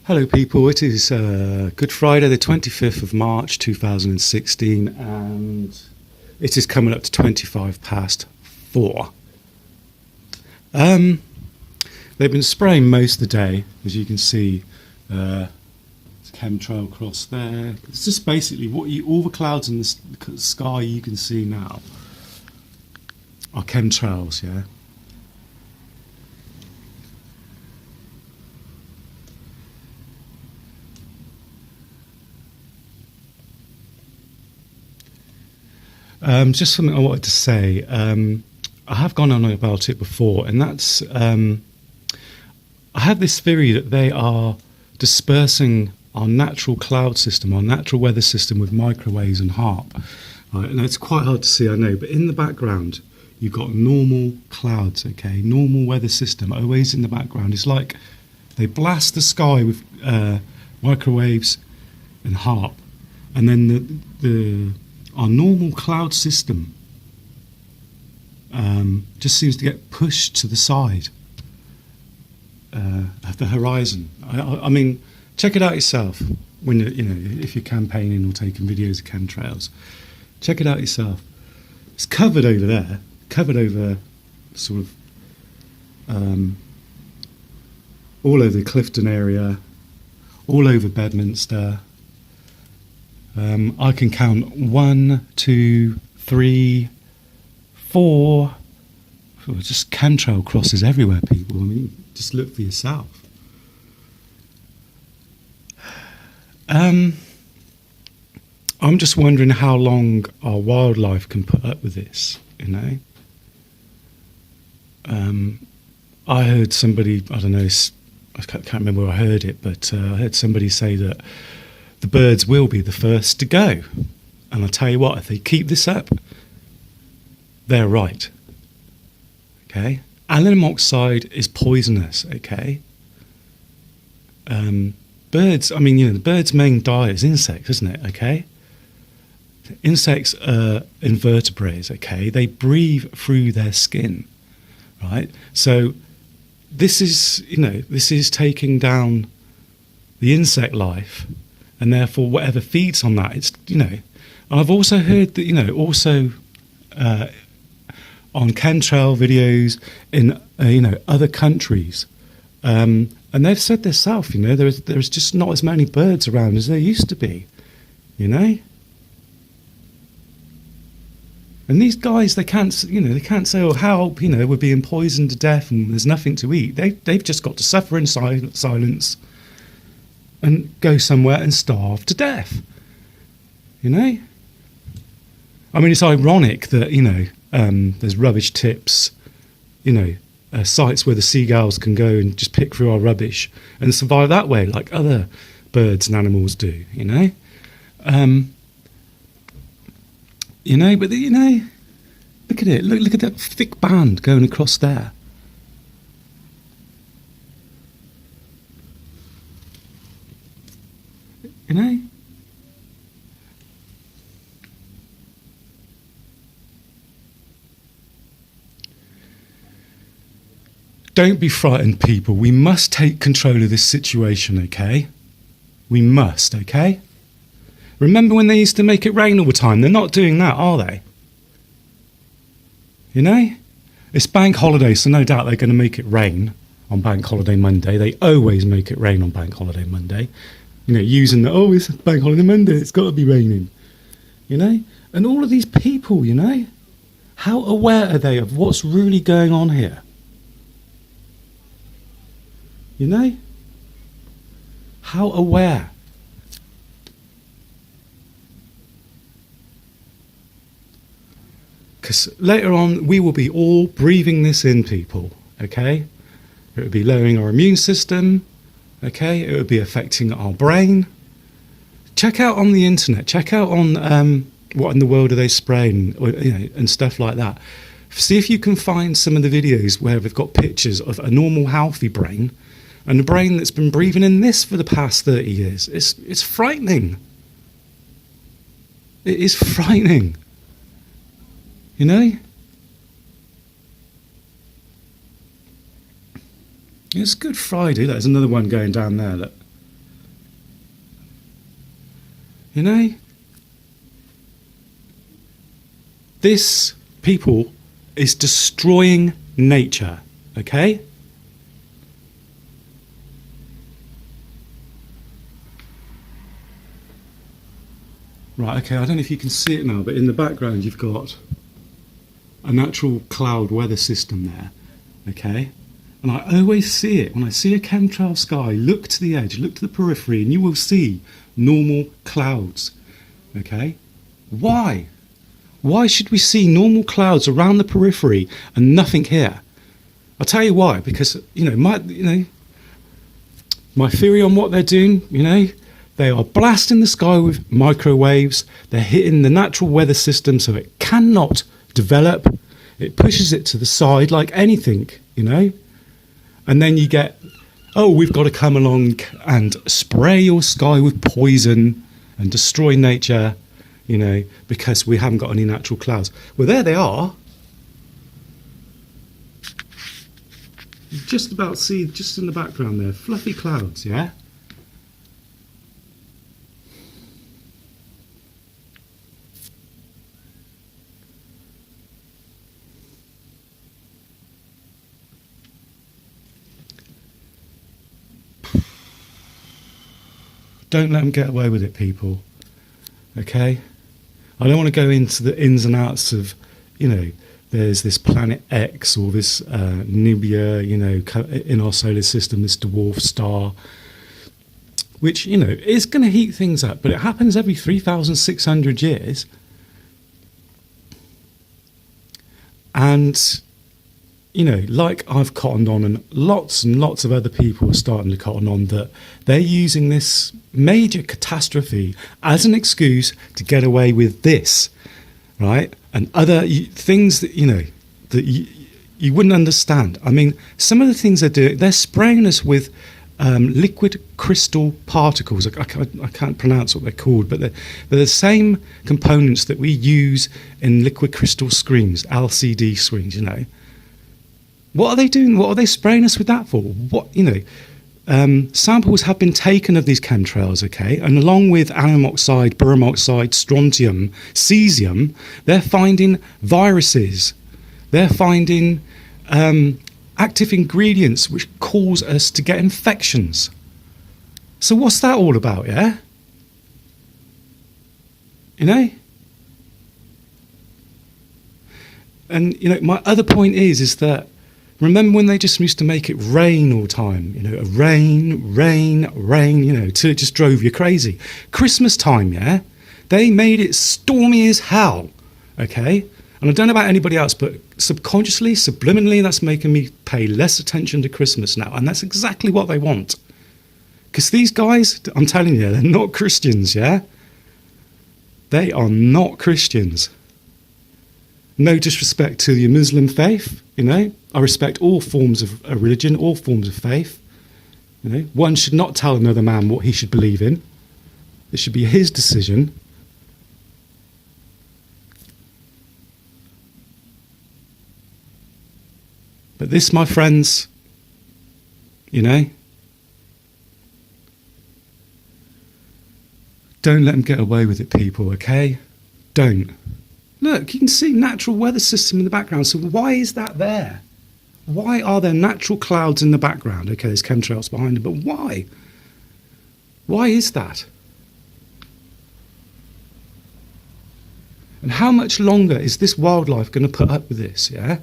Hello, people. It is Good Friday, the 25th of March 2016, and it is coming up to 25 past 4. They've been spraying most of the day, as you can see. Chemtrail cross there. It's just basically all the clouds in the sky you can see now are chemtrails, yeah. Just something I wanted to say. I have gone on about it before, and that's I have this theory that they are dispersing our natural cloud system, our natural weather system with microwaves and HARP. Right? And it's quite hard to see, I know, but in the background you've got normal clouds, okay? Normal weather system always in the background. It's like they blast the sky with microwaves and HARP, and then our normal cloud system just seems to get pushed to the side of the horizon. I mean, check it out yourself when if you're campaigning or taking videos of chemtrails. Check it out yourself. It's covered over there, covered over sort of all over the Clifton area, all over Bedminster. I can count 1, 2, 3, 4. Just chemtrail crosses everywhere, people. I mean, just look for yourself. I'm just wondering how long our wildlife can put up with this, you know. I heard somebody, I don't know, I can't remember where I heard it, but I heard somebody say that the birds will be the first to go. And I'll tell you what, if they keep this up, they're right. Okay? Aluminum oxide is poisonous, okay? Birds, I mean, the bird's main diet is insects, isn't it, okay? Insects are invertebrates, okay? They breathe through their skin, right? So this is taking down the insect life, and therefore whatever feeds on that, it's, and I've also heard that, also on chemtrail videos in, other countries, and they've said themselves, there's just not as many birds around as there used to be, And these guys, they can't say, oh, help, we're being poisoned to death and there's nothing to eat. They've just got to suffer in silence and go somewhere and starve to death. I mean, it's ironic that, there's rubbish tips, sites where the seagulls can go and just pick through our rubbish and survive that way, like other birds and animals do, But, look at it. Look at that thick band going across there. Don't be frightened, people. We must take control of this situation, okay? We must, okay? Remember when they used to make it rain all the time? They're not doing that, are they? It's bank holiday, so no doubt they're going to make it rain on Bank Holiday Monday. They always make it rain on Bank Holiday Monday. Using it's Bank Holiday Monday, it's got to be raining. And all of these people, how aware are they of what's really going on here? How aware? Because later on, we will be all breathing this in, people, okay? It will be lowering our immune system, okay? It will be affecting our brain. Check out on the internet, check out on what in the world are they spraying, and stuff like that. See if you can find some of the videos where they've got pictures of a normal, healthy brain and a brain that's been breathing in this for the past 30 years. It's frightening. It is frightening. It's Good Friday. There's another one going down there. Look. You know? This, people, is destroying nature, okay? Right, okay, I don't know if you can see it now, but in the background you've got a natural cloud weather system there, okay? And I always see it. When I see a chemtrail sky, look to the edge, look to the periphery, and you will see normal clouds, okay? Why? Why should we see normal clouds around the periphery and nothing here? I'll tell you why, because, my theory on what they're doing, they are blasting the sky with microwaves. They're hitting the natural weather system so it cannot develop. It pushes it to the side like anything, And then you get, we've got to come along and spray your sky with poison and destroy nature, because we haven't got any natural clouds. Well, there they are. You just about see, just in the background there, fluffy clouds, yeah? Don't let them get away with it, people. Okay? I don't want to go into the ins and outs of, there's this planet X or this Nubia, in our solar system, this dwarf star, which, is going to heat things up, but it happens every 3,600 years. And, like I've cottoned on, and lots of other people are starting to cotton on, that they're using this major catastrophe as an excuse to get away with this, right? And other things that, that you wouldn't understand. I mean, some of the things they're doing, they're spraying us with liquid crystal particles. I can't pronounce what they're called, but they're the same components that we use in liquid crystal screens, LCD screens, What are they doing? What are they spraying us with that for? What, samples have been taken of these chemtrails, okay? And along with aluminium oxide, barium oxide, strontium, cesium, they're finding viruses. They're finding active ingredients which cause us to get infections. So what's that all about, yeah? And, my other point is that remember when they just used to make it rain all the time? Rain, till it just drove you crazy. Christmas time, yeah? They made it stormy as hell, okay? And I don't know about anybody else, but subconsciously, subliminally, that's making me pay less attention to Christmas now. And that's exactly what they want. Because these guys, I'm telling you, they're not Christians, yeah? They are not Christians. No disrespect to the Muslim faith, I respect all forms of religion, all forms of faith. One should not tell another man what he should believe in. It should be his decision. But this, my friends, don't let them get away with it, people, okay? Don't. Look, you can see natural weather system in the background. So why is that there? Why are there natural clouds in the background? Okay, there's chemtrails behind them, but why? Why is that? And how much longer is this wildlife going to put up with this, yeah?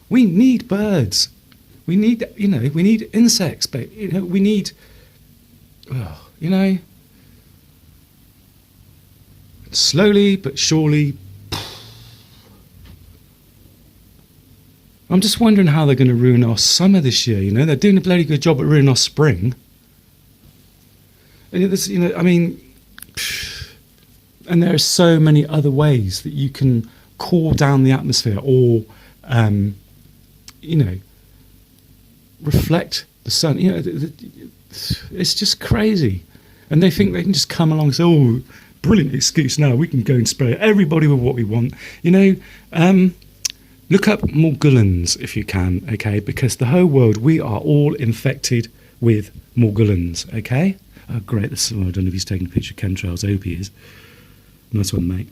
We need birds. We need, we need insects, but, we need, slowly but surely. I'm just wondering how they're going to ruin our summer this year, They're doing a bloody good job at ruining our spring. And there's, and there are so many other ways that you can cool down the atmosphere or, reflect the sun. It's just crazy. And they think they can just come along and say, brilliant excuse now, we can go and spray everybody with what we want. Look up Morgellons if you can, okay? Because the whole world, we are all infected with Morgellons, okay? how great this is. I don't know if he's taking a picture of chemtrails. I hope he is. Nice one, mate.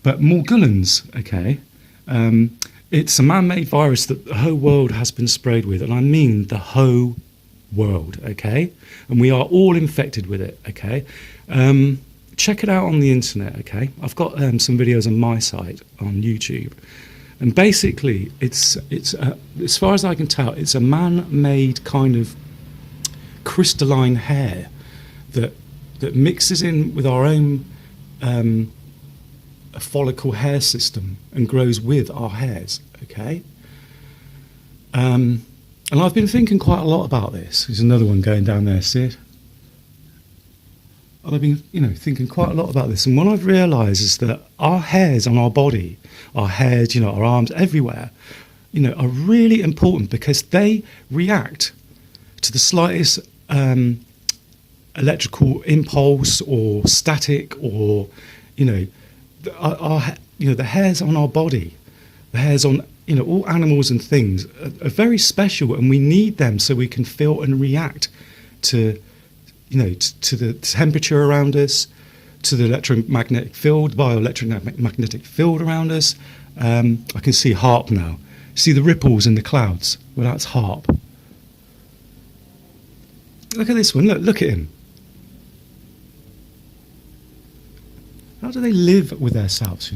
But Morgellons, okay, it's a man-made virus that the whole world has been sprayed with, and I mean the whole world, okay? And we are all infected with it, okay? Check it out on the internet, okay? I've got some videos on my site on YouTube, and basically, it's as far as I can tell, it's a man-made kind of crystalline hair that mixes in with our own a follicle hair system and grows with our hairs, okay? And I've been thinking quite a lot about this. There's another one going down there, see it? And I've been, thinking quite a lot about this. And what I've realised is that our hairs on our body, our head, our arms, everywhere, are really important because they react to the slightest electrical impulse or static or, the hairs on our body, the hairs on, all animals and things are very special, and we need them so we can feel and react to, to the temperature around us, to the electromagnetic field, bioelectromagnetic field around us. I can see HARP now. See the ripples in the clouds? Well, that's HARP. Look at this one. Look at him. How do they live with themselves,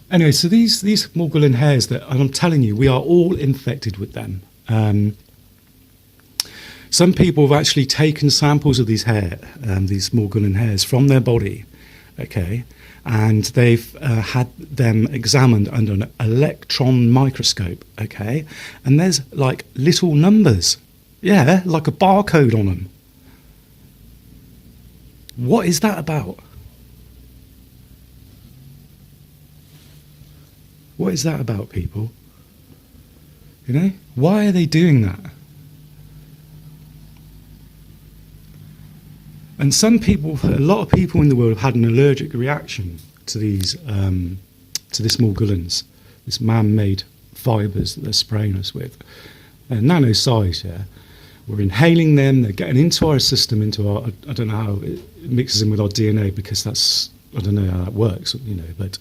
Anyway, so these Morgellon hairs that I'm telling you, we are all infected with them. Some people have actually taken samples of these Morgellon hairs from their body, okay, and they've had them examined under an electron microscope, okay, and there's like little numbers, like a barcode on them. What is that about? What is that about, people? Why are they doing that? And a lot of people in the world have had an allergic reaction to these, to this Morgellons, this man-made fibres that they're spraying us with. They're nano size, We're inhaling them, they're getting into our system, into our, I don't know how it mixes in with our DNA, because I don't know how that works, but,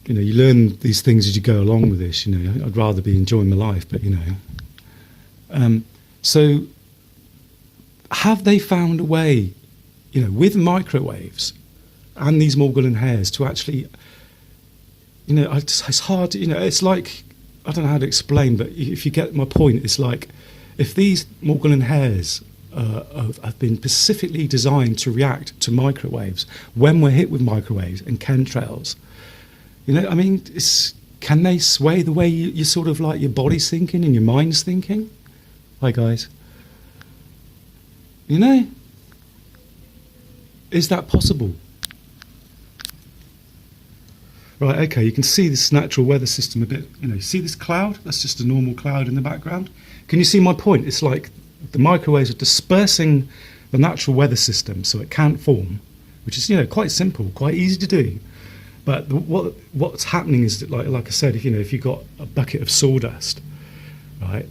you learn these things as you go along with this, I'd rather be enjoying my life, but, so have they found a way, with microwaves and these Morgellon hairs to actually, it's hard, it's like, I don't know how to explain, but if you get my point, it's like if these Morgellon hairs have been specifically designed to react to microwaves when we're hit with microwaves and chemtrails, can they sway the way you sort of like your body's thinking and your mind's thinking? Hi guys. Is that possible? Right, okay, you can see this natural weather system a bit, see this cloud? That's just a normal cloud in the background. Can you see my point? It's like the microwaves are dispersing the natural weather system so it can't form, which is, quite simple, quite easy to do. But what's happening is that, like I said, if you've got a bucket of sawdust, right,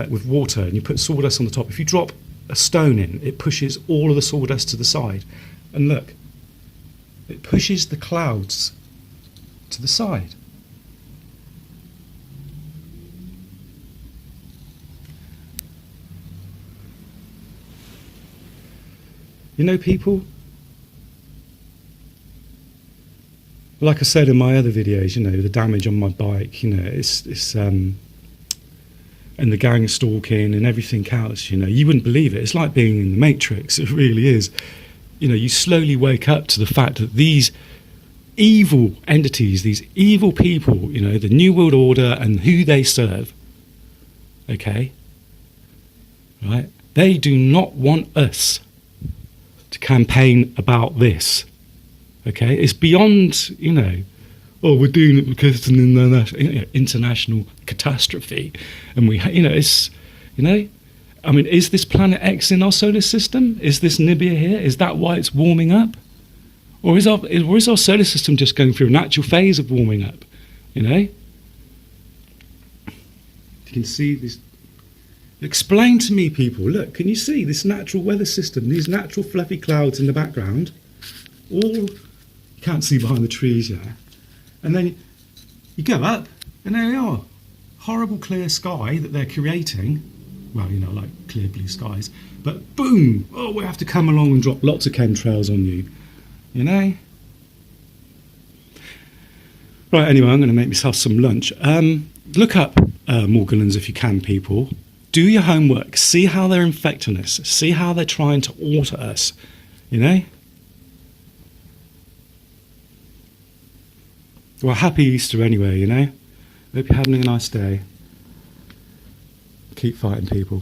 with water, and you put sawdust on the top, if you drop a stone in, it pushes all of the sawdust to the side. And look, it pushes the clouds to the side. People, like I said in my other videos, the damage on my bike, it's and the gang stalking and everything else, you wouldn't believe it. It's like being in the Matrix. It really is. You slowly wake up to the fact that these evil entities, these evil people, the New World Order and who they serve, okay, right, they do not want us to campaign about this, okay? It's beyond, we're doing it because it's an international catastrophe, and is this planet X in our solar system? Is this Nibia here? Is that why it's warming up? Or is our solar system just going through a natural phase of warming up, You can see this. Explain to me, people. Look, can you see this natural weather system? These natural fluffy clouds in the background. All you can't see behind the trees yet. And then you go up, and there they are. Horrible clear sky that they're creating. Well, you know, like clear blue skies. But boom! Oh, we have to come along and drop lots of chemtrails on you. You know? Right, anyway, I'm going to make myself some lunch. Look up Morgellons if you can, people. Do your homework. See how they're infecting us. See how they're trying to alter us. You know? Well, happy Easter anyway, you know? Hope you're having a nice day. Keep fighting, people.